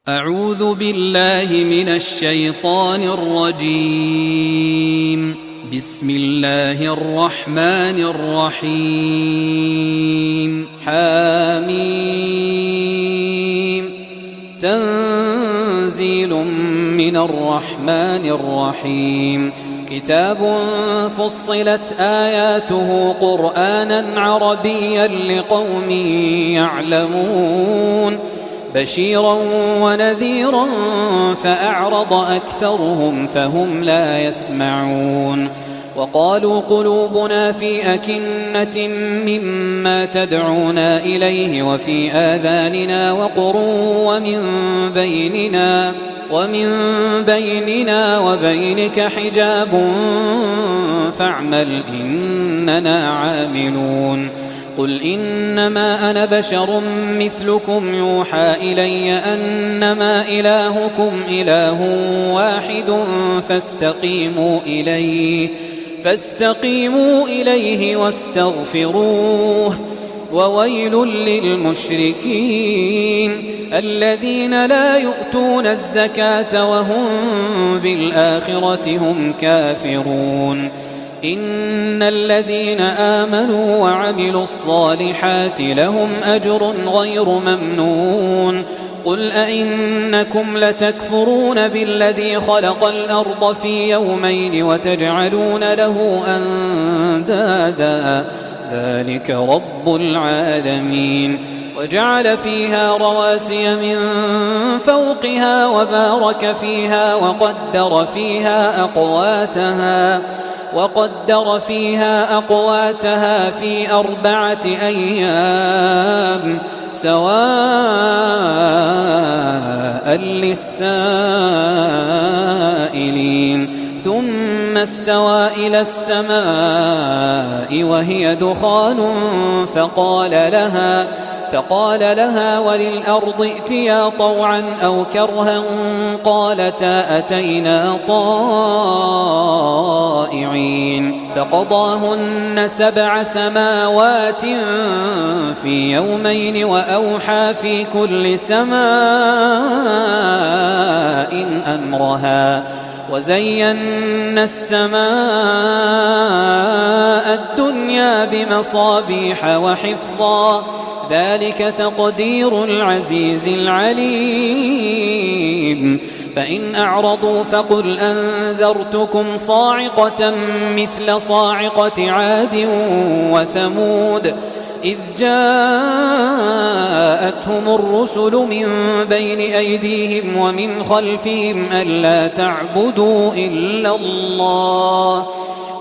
أعوذ بالله من الشيطان الرجيم. بسم الله الرحمن الرحيم. حميم. تنزيل من الرحمن الرحيم. كتاب فصلت آياته قرآنا عربيا لقوم يعلمون بشيرا ونذيرا فأعرض أكثرهم فهم لا يسمعون. وقالوا قلوبنا في أكنة مما تدعونا إليه وفي آذاننا وقر ومن بيننا وبينك حجاب فاعمل إننا عاملون. قل إنما أنا بشر مثلكم يوحى إلي أنما إلهكم إله واحد فاستقيموا إليه واستغفروه. وويل للمشركين الذين لا يؤتون الزكاة وهم بالآخرة هم كافرون. إن الذين آمنوا وعملوا الصالحات لهم أجر غير ممنون. قل أئنكم لتكفرون بالذي خلق الأرض في يومين وتجعلون له أندادا ذلك رب العالمين. وجعل فيها رواسي من فوقها وبارك فيها وقدر فيها أقواتها في 4 أيام سواء للسائلين. ثم استوى إلى السماء وهي دخان فقال لها وللأرض ائتيا طوعا أو كرها قالتا أتينا طائعين. فقضاهن 7 سماوات في يومين وأوحى في كل سماء أمرها وزينا السماء الدنيا بمصابيح وحفظا ذلك تقدير العزيز العليم. فإن أعرضوا فقل أنذرتكم صاعقة مثل صاعقة عاد وثمود إذ جاءتهم الرسل من بين أيديهم ومن خلفهم ألا تعبدوا إلا الله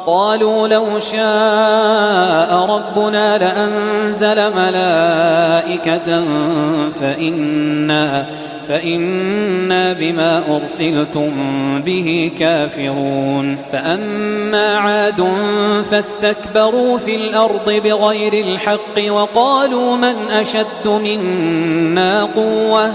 قالوا لو شاء ربنا لأنزل ملائكة فإنا بما أرسلتم به كافرون. فأما عاد فاستكبروا في الأرض بغير الحق وقالوا من أشد منا قوة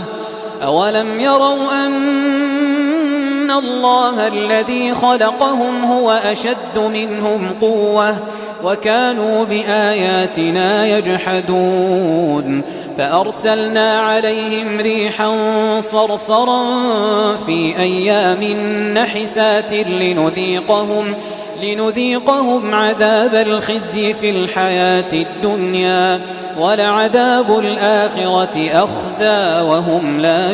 أولم يروا أن الله الذي خلقهم هو أشد منهم قوة وكانوا بآياتنا يجحدون. فأرسلنا عليهم ريحا صرصرا في أيام نحسات لنذيقهم عذاب الخزي في الحياة الدنيا ولعذاب الآخرة أخزى وهم لا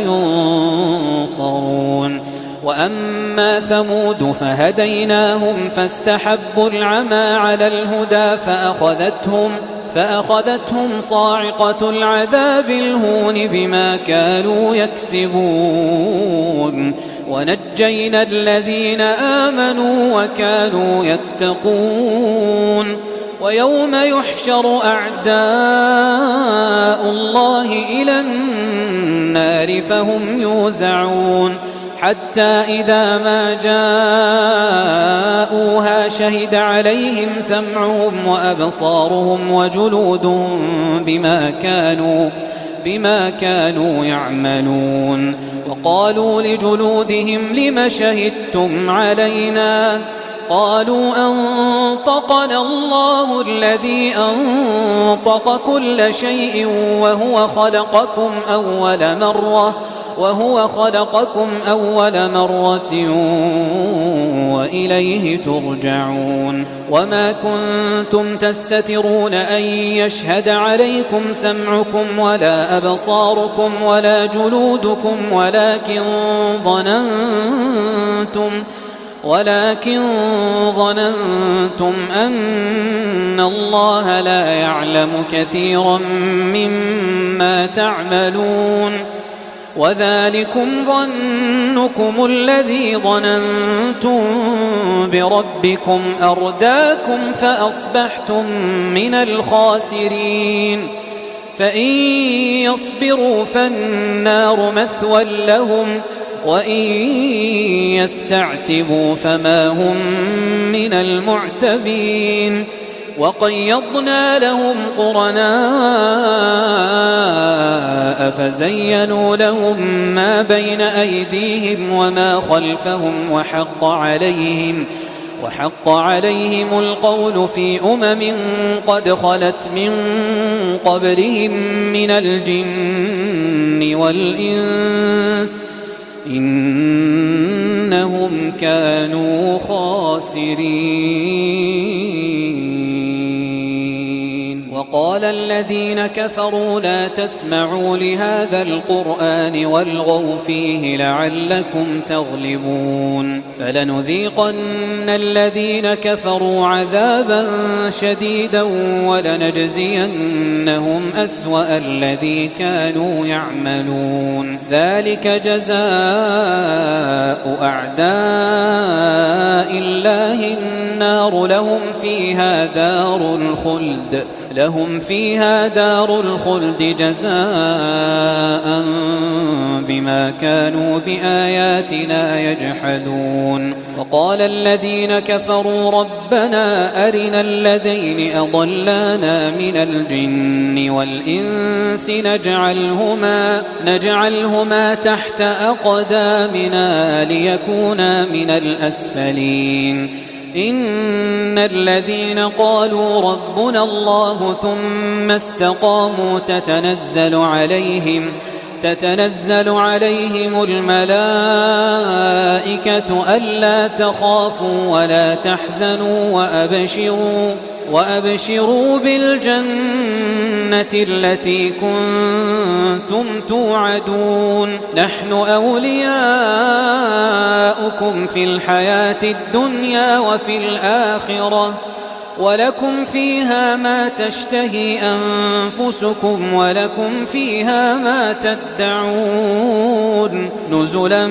ينصرون. وأما ثمود فهديناهم فاستحبوا العمى على الهدى فأخذتهم صاعقة العذاب الهون بما كانوا يكسبون. ونجينا الذين آمنوا وكانوا يتقون. ويوم يحشر أعداء الله إلى النار فهم يوزعون حتى إذا ما جاءوها شهد عليهم سمعهم وأبصارهم وجلودهم بما كانوا يعملون. وقالوا لجلودهم لم شهدتم علينا قالوا أنطقنا الله الذي أنطق كل شيء وهو خلقكم أول مرة وهو خلقكم أول مرة وإليه ترجعون وما كنتم تستترون أن يشهد عليكم سمعكم ولا أبصاركم ولا جلودكم ولكن ظننتم أن الله لا يعلم كثيرا مما تعملون وذلكم ظنكم الذي ظننتم بربكم أرداكم فأصبحتم من الخاسرين فإن يصبروا فالنار مثوى لهم وإن يستعتبوا فما هم من المعتبين وقيضنا لهم قرناء فزينوا لهم ما بين أيديهم وما خلفهم وحق عليهم القول في قد خلت من قبلهم من الجن والإنس إنهم كانوا خاسرين وقال الذين كفروا لا تسمعوا لهذا القرآن والغوا فيه لعلكم تغلبون فلنذيقن الذين كفروا عذابا شديدا ولنجزينهم أسوأ الذي كانوا يعملون ذلك جزاء أعداء الله النار لهم فيها دار الخلد جزاء بما كانوا بآياتنا يجحدون وقال الذين كفروا ربنا أرنا الذين أضلانا من الجن والإنس نجعلهما تحت أقدامنا ليكونا من الأسفلين إن الذين قالوا ربنا الله ثم استقاموا تتنزل عليهم الملائكة ألا تخافوا ولا تحزنوا وأبشروا بالجنة التي كنتم توعدون نحن أولياؤكم في الحياة الدنيا وفي الآخرة ولكم فيها ما تشتهي أنفسكم ولكم فيها ما تدعون نزلا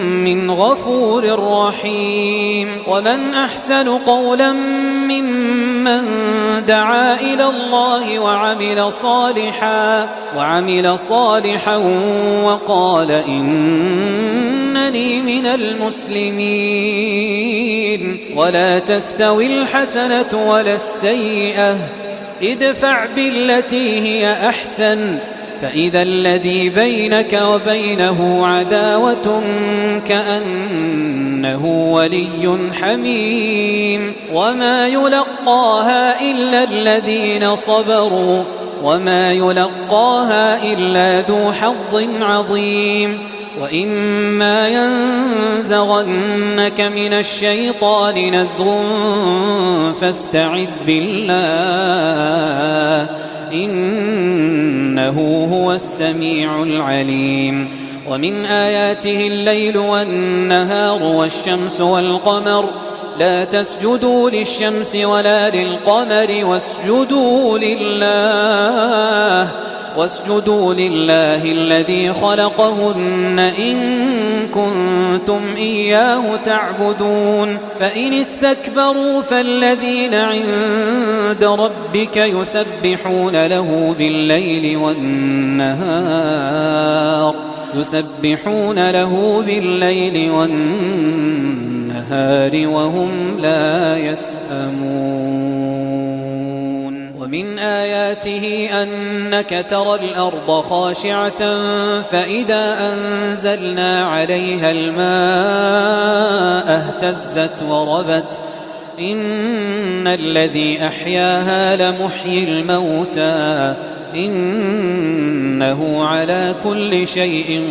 من غفور رحيم ومن أحسن قولا ممن دعا إلى الله وعمل صالحا وقال إنني من المسلمين ولا تستوي الحسنة ولا السيئة ادفع بالتي هي أحسن فإذا الذي بينك وبينه عداوة كأنه ولي حميم وما يلقاها إلا الذين صبروا وما يلقاها إلا ذو حظ عظيم وإما ينزغنك من الشيطان نزغ فاستعذ بالله إنه هو السميع العليم ومن آياته الليل والنهار والشمس والقمر لا تسجدوا للشمس ولا للقمر واسجدوا لله الذي خلقهن إن كنتم إياه تعبدون فإن استكبروا فالذين عند ربك يسبحون له بالليل والنهار وهم لا يسأمون ومن آياته أنك ترى الأرض خاشعة فإذا أنزلنا عليها الماء اهتزت وربت إن الذي أحياها لمحيي الموتى إنه على كل شيء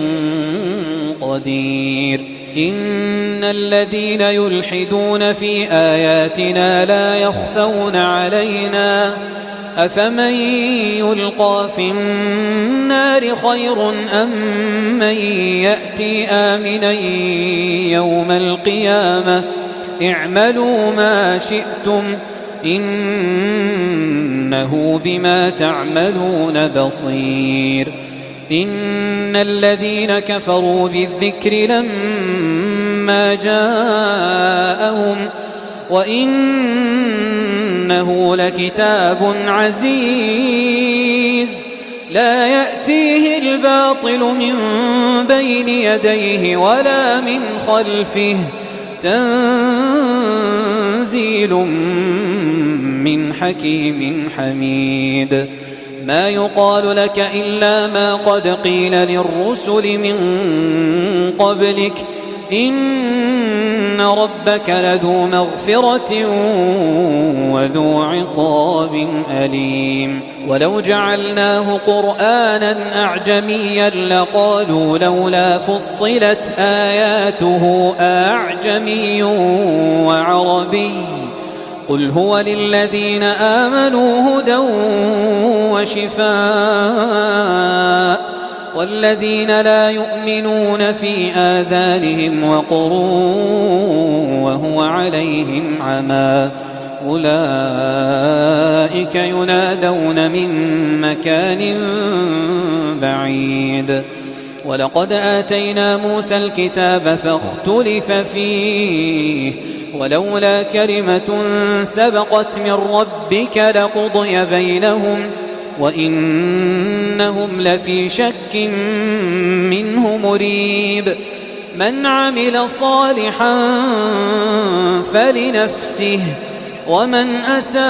قدير. إن الذين يلحدون في آياتنا لا يخفون علينا أفمن يلقى في النار خير أم من يأتي آمنا يوم القيامة اعملوا ما شئتم إنه بما تعملون بصير. إن الذين كفروا بالذكر لما جاءهم وإنه لكتاب عزيز لا يأتيه الباطل من بين يديه ولا من خلفه تنزيل من حكيم حميد. ما يقال لك إلا ما قد قيل للرسل من قبلك إن ربك لذو مغفرة وذو عقاب أليم. ولو جعلناه قرآنا أعجميا لقالوا لولا فصلت آياته أعجمي وعربي قل هو للذين آمنوا هدى وشفاء والذين لا يؤمنون في آذانهم وقر وهو عليهم عمى أولئك ينادون من مكان بعيد. ولقد آتينا موسى الكتاب فاختلف فيه ولولا كلمة سبقت من ربك لقضي بينهم وإنهم لفي شك منه مريب. من عمل صالحا فلنفسه ومن أساء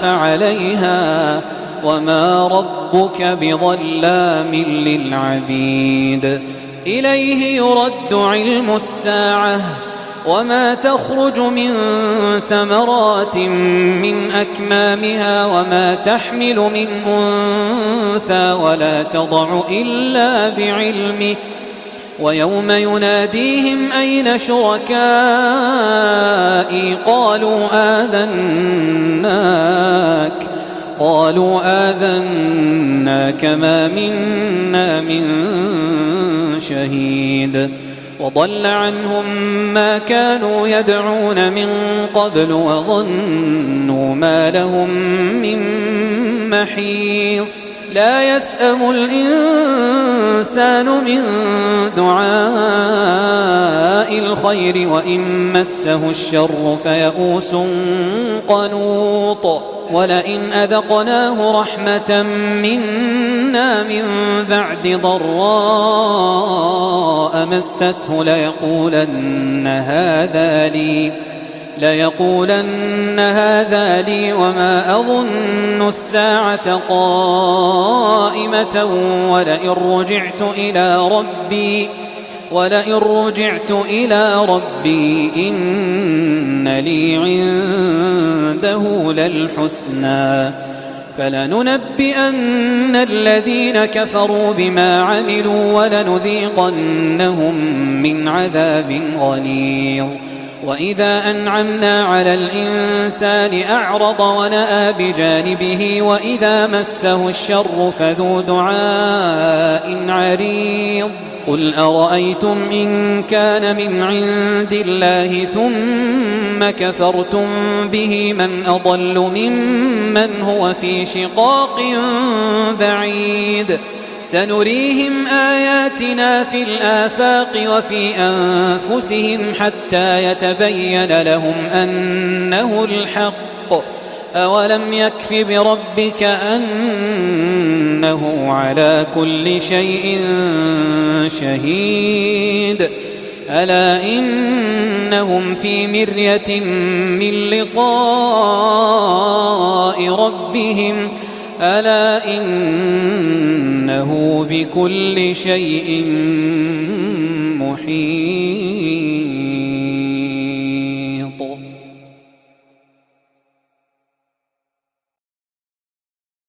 فعليها وما ربك بظلام للعبيد. إليه يرد علم الساعة وما تخرج من ثمرات من أكمامها وما تحمل من أنثى ولا تضع إلا بعلمه ويوم يناديهم أين شركائي قالوا آذناك ما منا من شهيد. وضل عنهم ما كانوا يدعون من قبل وظنوا ما لهم من محيص. لا يسأم الإنسان من دعاء الخير وإن مسه الشر فيئوس قنوط. ولئن أذقناه رحمة منا من بعد ضراء مسته ليقولن هذا لي وما أظن الساعة قائمة ولئن رجعت إلى ربي إن لي عنده للحسنى فلننبئن الذين كفروا بما عملوا ولنذيقنهم من عذاب غليظ. وإذا أنعمنا على الإنسان أعرض ونأى بجانبه وإذا مسه الشر فذو دعاء عريض. قل أرأيتم إن كان من عند الله ثم كفرتم به من أضل ممن هو في شقاق بعيد. سنريهم آياتنا في الآفاق وفي أنفسهم حتى يتبين لهم أنه الحق. أولم يكف بربك أنه على كل شيء شهيد. ألا إنهم في مرية من لقاء ربهم ألا إنه بكل شيء محيط.